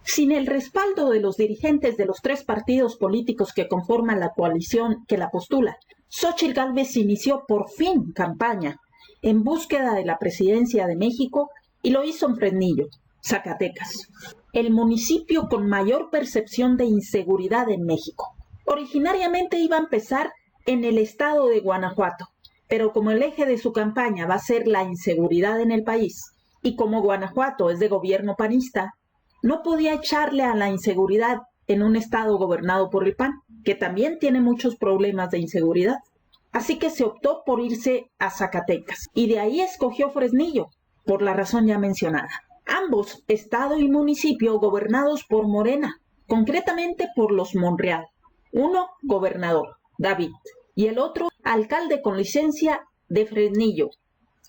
Sin el respaldo de los dirigentes de los 3 partidos políticos que conforman la coalición que la postula, Xóchitl Gálvez inició por fin campaña en búsqueda de la presidencia de México y lo hizo en Fresnillo, Zacatecas, el municipio con mayor percepción de inseguridad en México. Originariamente iba a empezar en el estado de Guanajuato, pero como el eje de su campaña va a ser la inseguridad en el país y como Guanajuato es de gobierno panista, no podía echarle a la inseguridad en un estado gobernado por el PAN, que también tiene muchos problemas de inseguridad. Así que se optó por irse a Zacatecas y de ahí escogió Fresnillo, por la razón ya mencionada. Ambos, estado y municipio, gobernados por Morena, concretamente por los Monreal. Uno, gobernador, David, y el otro, alcalde con licencia de Fresnillo,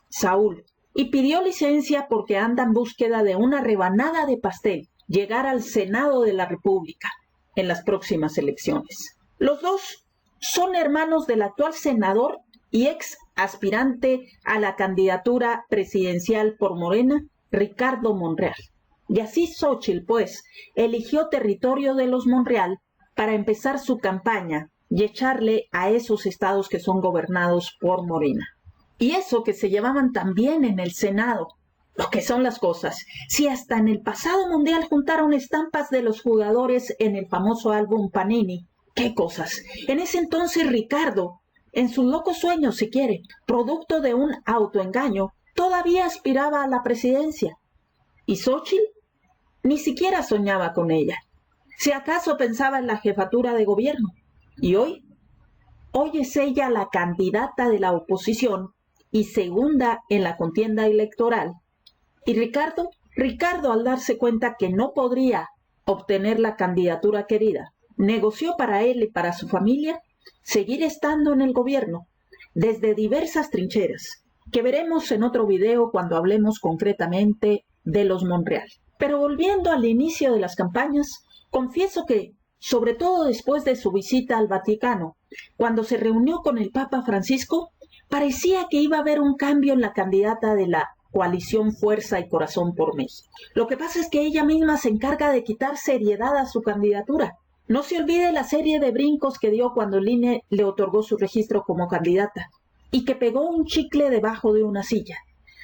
Saúl. Y pidió licencia porque anda en búsqueda de una rebanada de pastel, llegar al Senado de la República en las próximas elecciones. Los dos son hermanos del actual senador y ex aspirante a la candidatura presidencial por Morena, Ricardo Monreal. Y así Xóchitl, pues, eligió territorio de los Monreal para empezar su campaña y echarle a esos estados que son gobernados por Morena. Y eso que se llevaban tan bien en el Senado. Lo que son las cosas. Si hasta en el pasado mundial juntaron estampas de los jugadores en el famoso álbum Panini. ¿Qué cosas? En ese entonces Ricardo, en sus locos sueños si quiere, producto de un autoengaño, todavía aspiraba a la presidencia. ¿Y Xóchitl? Ni siquiera soñaba con ella. Si acaso pensaba en la jefatura de gobierno. Y hoy es ella la candidata de la oposición y segunda en la contienda electoral. Y Ricardo al darse cuenta que no podría obtener la candidatura querida, negoció para él y para su familia seguir estando en el gobierno desde diversas trincheras, que veremos en otro video cuando hablemos concretamente de los Monreal. Pero volviendo al inicio de las campañas, confieso que, sobre todo después de su visita al Vaticano, cuando se reunió con el Papa Francisco, parecía que iba a haber un cambio en la candidata de la coalición Fuerza y Corazón por México. Lo que pasa es que ella misma se encarga de quitar seriedad a su candidatura. No se olvide la serie de brincos que dio cuando el INE le otorgó su registro como candidata y que pegó un chicle debajo de una silla,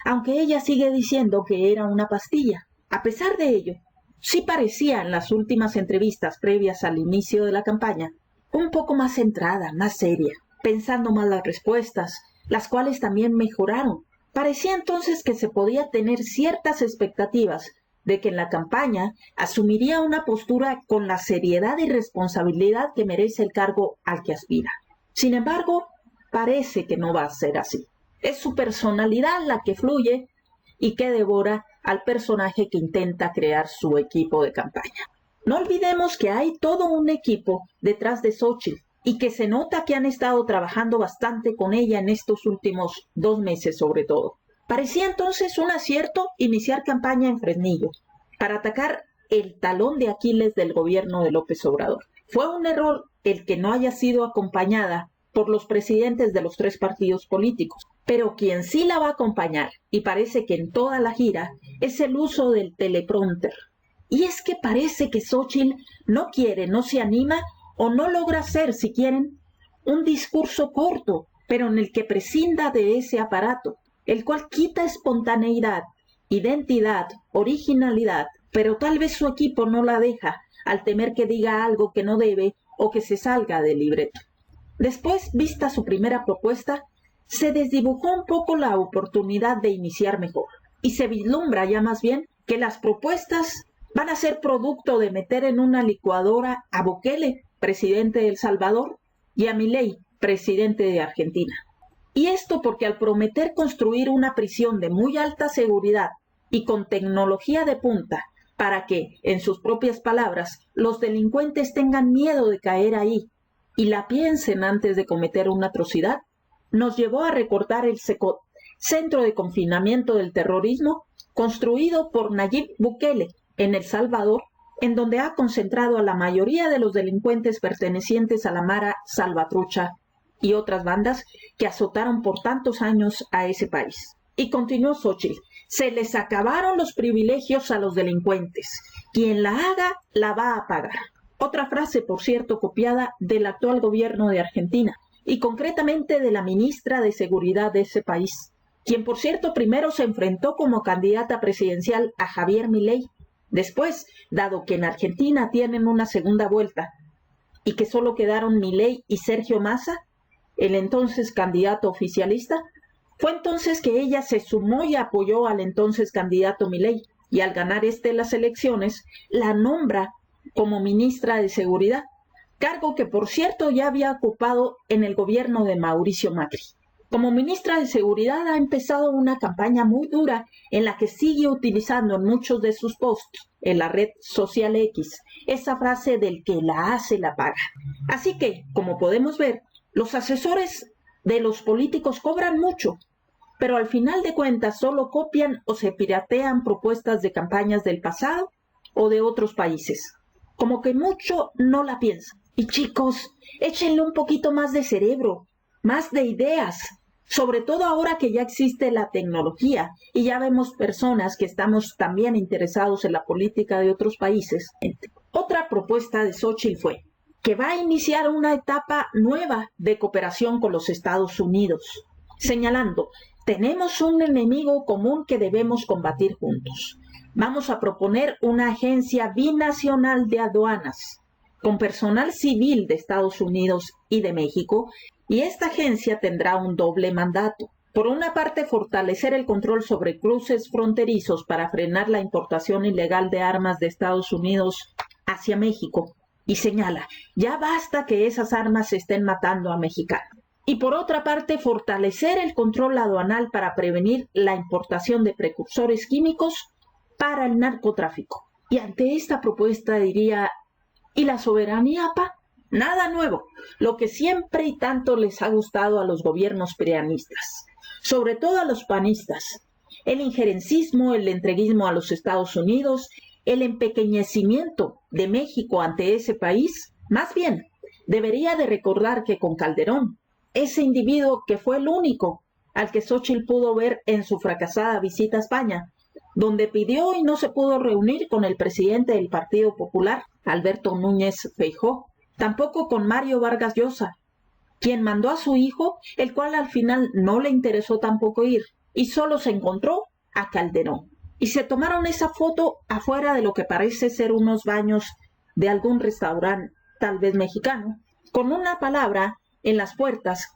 aunque ella sigue diciendo que era una pastilla. A pesar de ello, sí parecía en las últimas entrevistas previas al inicio de la campaña un poco más centrada, más seria, pensando más las respuestas, las cuales también mejoraron. Parecía entonces que se podía tener ciertas expectativas de que en la campaña asumiría una postura con la seriedad y responsabilidad que merece el cargo al que aspira. Sin embargo, parece que no va a ser así. Es su personalidad la que fluye y que devora al personaje que intenta crear su equipo de campaña. No olvidemos que hay todo un equipo detrás de Xóchitl y que se nota que han estado trabajando bastante con ella en estos últimos 2 meses sobre todo. Parecía entonces un acierto iniciar campaña en Fresnillo para atacar el talón de Aquiles del gobierno de López Obrador. Fue un error el que no haya sido acompañada por los presidentes de los 3 partidos políticos, pero quien sí la va a acompañar, y parece que en toda la gira, es el uso del teleprompter. Y es que parece que Xóchitl no quiere, no se anima o no logra hacer, si quieren, un discurso corto, pero en el que prescinda de ese aparato, el cual quita espontaneidad, identidad, originalidad, pero tal vez su equipo no la deja al temer que diga algo que no debe o que se salga del libreto. Después, vista su primera propuesta, se desdibujó un poco la oportunidad de iniciar mejor y se vislumbra ya más bien que las propuestas van a ser producto de meter en una licuadora a Bukele, presidente de El Salvador, y a Milei, presidente de Argentina. Y esto porque al prometer construir una prisión de muy alta seguridad y con tecnología de punta para que, en sus propias palabras, los delincuentes tengan miedo de caer ahí y la piensen antes de cometer una atrocidad, nos llevó a recortar el centro de confinamiento del terrorismo construido por Nayib Bukele en El Salvador, en donde ha concentrado a la mayoría de los delincuentes pertenecientes a la Mara Salvatrucha y otras bandas que azotaron por tantos años a ese país. Y continuó Xóchitl, Se les acabaron los privilegios a los delincuentes. Quien la haga, la va a pagar. Otra frase, por cierto, copiada del actual gobierno de Argentina, y concretamente de la ministra de Seguridad de ese país, quien, por cierto, primero se enfrentó como candidata presidencial a Javier Milei. Después, dado que en Argentina tienen una segunda vuelta y que solo quedaron Milei y Sergio Massa, el entonces candidato oficialista, fue entonces que ella se sumó y apoyó al entonces candidato Milei, y al ganar las elecciones, la nombra como ministra de Seguridad, cargo que por cierto ya había ocupado en el gobierno de Mauricio Macri. Como ministra de Seguridad ha empezado una campaña muy dura en la que sigue utilizando en muchos de sus posts en la red social X esa frase del que la hace la paga. Así que, como podemos ver, los asesores de los políticos cobran mucho, pero al final de cuentas solo copian o se piratean propuestas de campañas del pasado o de otros países. Como que mucho no la piensan. Y chicos, échenle un poquito más de cerebro, más de ideas, sobre todo ahora que ya existe la tecnología y ya vemos personas que estamos también interesados en la política de otros países. Otra propuesta de Xóchitl fue que va a iniciar una etapa nueva de cooperación con los Estados Unidos, señalando: tenemos un enemigo común que debemos combatir juntos. Vamos a proponer una agencia binacional de aduanas con personal civil de Estados Unidos y de México, y esta agencia tendrá un doble mandato. Por una parte, fortalecer el control sobre cruces fronterizos para frenar la importación ilegal de armas de Estados Unidos hacia México, y señala: ya basta que esas armas estén matando a mexicanos. Y por otra parte, fortalecer el control aduanal para prevenir la importación de precursores químicos para el narcotráfico. Y ante esta propuesta diría: ¿y la soberanía, pa? Nada nuevo, lo que siempre y tanto les ha gustado a los gobiernos prianistas, sobre todo a los panistas: el injerencismo, el entreguismo a los Estados Unidos, el empequeñecimiento de México ante ese país. Más bien, debería de recordar que con Calderón, ese individuo que fue el único al que Xóchitl pudo ver en su fracasada visita a España, donde pidió y no se pudo reunir con el presidente del Partido Popular, Alberto Núñez Feijóo, tampoco con Mario Vargas Llosa, quien mandó a su hijo, el cual al final no le interesó tampoco ir, y solo se encontró a Calderón. Y se tomaron esa foto afuera de lo que parece ser unos baños de algún restaurante, tal vez mexicano, con una palabra en las puertas,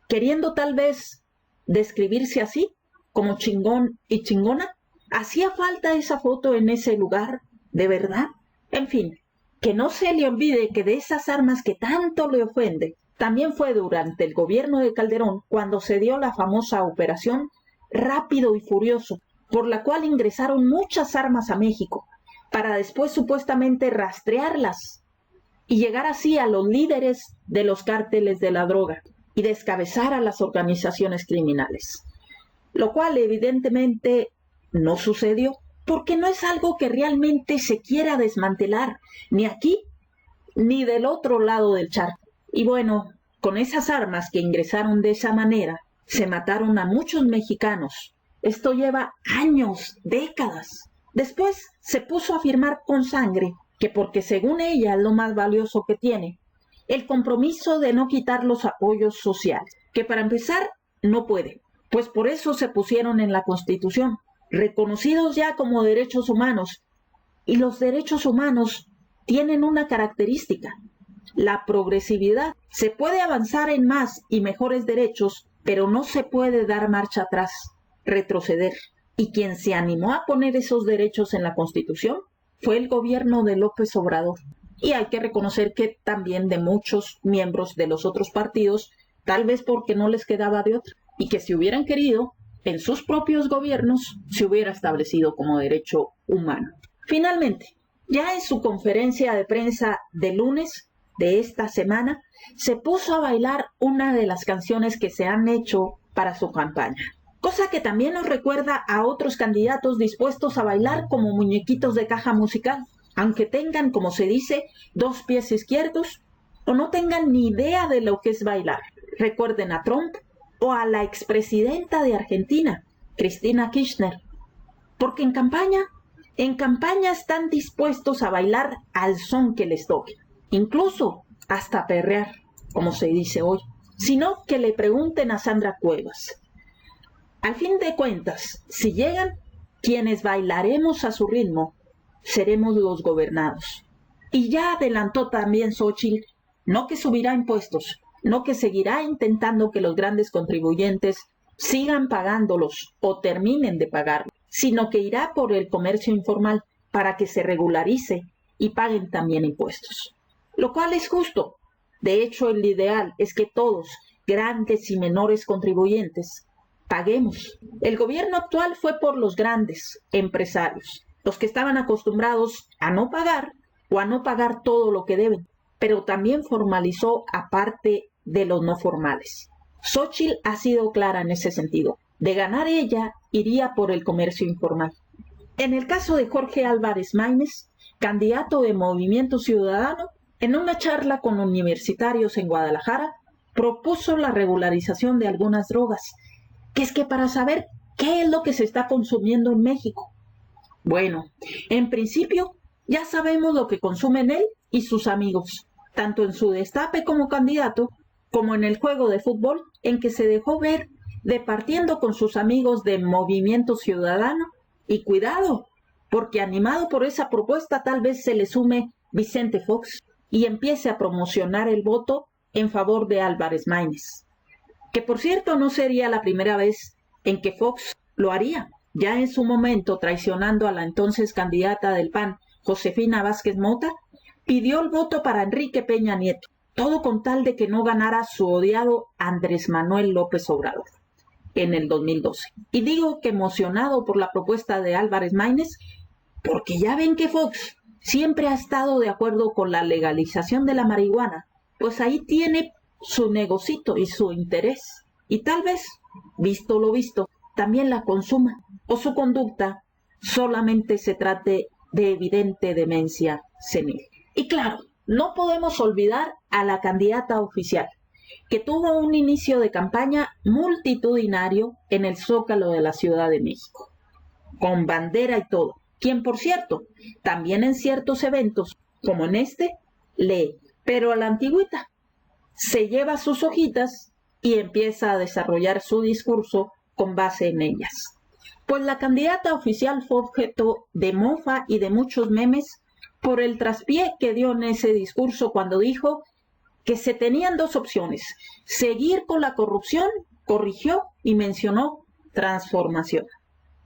queriendo tal vez describirse así, como chingón y chingona. ¿Hacía falta esa foto en ese lugar? ¿De verdad? En fin, que no se le olvide que de esas armas que tanto le ofende, también fue durante el gobierno de Calderón cuando se dio la famosa operación Rápido y Furioso, por la cual ingresaron muchas armas a México, para después supuestamente rastrearlas y llegar así a los líderes de los cárteles de la droga y descabezar a las organizaciones criminales. Lo cual evidentemente no sucedió, porque no es algo que realmente se quiera desmantelar, ni aquí ni del otro lado del charco. Y bueno, con esas armas que ingresaron de esa manera, se mataron a muchos mexicanos. Esto lleva años, décadas. Después se puso a firmar con sangre que, porque según ella es lo más valioso que tiene, el compromiso de no quitar los apoyos sociales, que para empezar no puede, pues por eso se pusieron en la Constitución, reconocidos ya como derechos humanos. Y los derechos humanos tienen una característica: la progresividad. Se puede avanzar en más y mejores derechos, pero no se puede dar marcha atrás, retroceder. Y quien se animó a poner esos derechos en la Constitución fue el gobierno de López Obrador. Y hay que reconocer que también de muchos miembros de los otros partidos, tal vez porque no les quedaba de otra, y que si hubieran querido, en sus propios gobiernos se hubiera establecido como derecho humano. Finalmente, ya en su conferencia de prensa de lunes de esta semana, se puso a bailar una de las canciones que se han hecho para su campaña, cosa que también nos recuerda a otros candidatos dispuestos a bailar como muñequitos de caja musical, aunque tengan, como se dice, 2 pies izquierdos o no tengan ni idea de lo que es bailar. Recuerden a Trump o a la expresidenta de Argentina, Cristina Kirchner, porque en campaña están dispuestos a bailar al son que les toque, incluso hasta perrear, como se dice hoy. Sino que le pregunten a Sandra Cuevas. Al fin de cuentas, si llegan, quienes bailaremos a su ritmo seremos los gobernados. Y ya adelantó también Xóchitl, no que subirá impuestos, no que seguirá intentando que los grandes contribuyentes sigan pagándolos o terminen de pagarlos, sino que irá por el comercio informal para que se regularice y paguen también impuestos. Lo cual es justo. De hecho, el ideal es que todos, grandes y menores contribuyentes, paguemos. El gobierno actual fue por los grandes empresarios, los que estaban acostumbrados a no pagar o a no pagar todo lo que deben, pero también formalizó a parte de los no formales. Xóchitl ha sido clara en ese sentido. De ganar ella, iría por el comercio informal. En el caso de Jorge Álvarez Maínez, candidato de Movimiento Ciudadano, en una charla con universitarios en Guadalajara, propuso la regularización de algunas drogas, que es que para saber qué es lo que se está consumiendo en México. Bueno, en principio ya sabemos lo que consumen él y sus amigos, tanto en su destape como candidato, como en el juego de fútbol en que se dejó ver departiendo con sus amigos de Movimiento Ciudadano. Y cuidado, porque animado por esa propuesta tal vez se le sume Vicente Fox y empiece a promocionar el voto en favor de Álvarez Maínez. Que por cierto no sería la primera vez en que Fox lo haría. Ya en su momento, traicionando a la entonces candidata del PAN, Josefina Vázquez Mota, pidió el voto para Enrique Peña Nieto, todo con tal de que no ganara su odiado Andrés Manuel López Obrador en el 2012. Y digo que emocionado por la propuesta de Álvarez Maínez, porque ya ven que Fox siempre ha estado de acuerdo con la legalización de la marihuana, pues ahí tiene su negocito y su interés. Y tal vez, visto lo visto, también la consuma, o su conducta solamente se trate de evidente demencia senil. Y claro, no podemos olvidar a la candidata oficial, que tuvo un inicio de campaña multitudinario en el Zócalo de la Ciudad de México, con bandera y todo, quien por cierto, también en ciertos eventos, como en este, lee, pero a la antigüita, se lleva sus hojitas y empieza a desarrollar su discurso con base en ellas. Pues la candidata oficial fue objeto de mofa y de muchos memes por el traspié que dio en ese discurso cuando dijo que se tenían dos opciones: seguir con la corrupción, corrigió y mencionó transformación.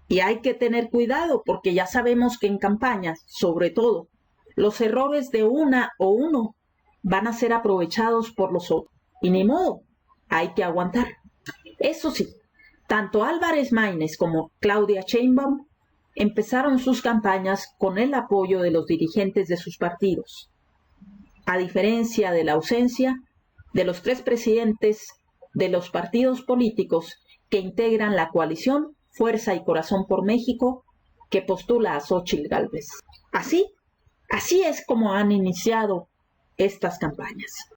Y hay que tener cuidado porque ya sabemos que en campañas, sobre todo, los errores de una o uno van a ser aprovechados por los otros. Y ni modo, hay que aguantar. Eso sí, tanto Álvarez Maínez como Claudia Sheinbaum empezaron sus campañas con el apoyo de los dirigentes de sus partidos. A diferencia de la ausencia de los tres presidentes de los partidos políticos que integran la coalición Fuerza y Corazón por México, que postula a Xóchitl Gálvez. Así es como han iniciado estas campañas.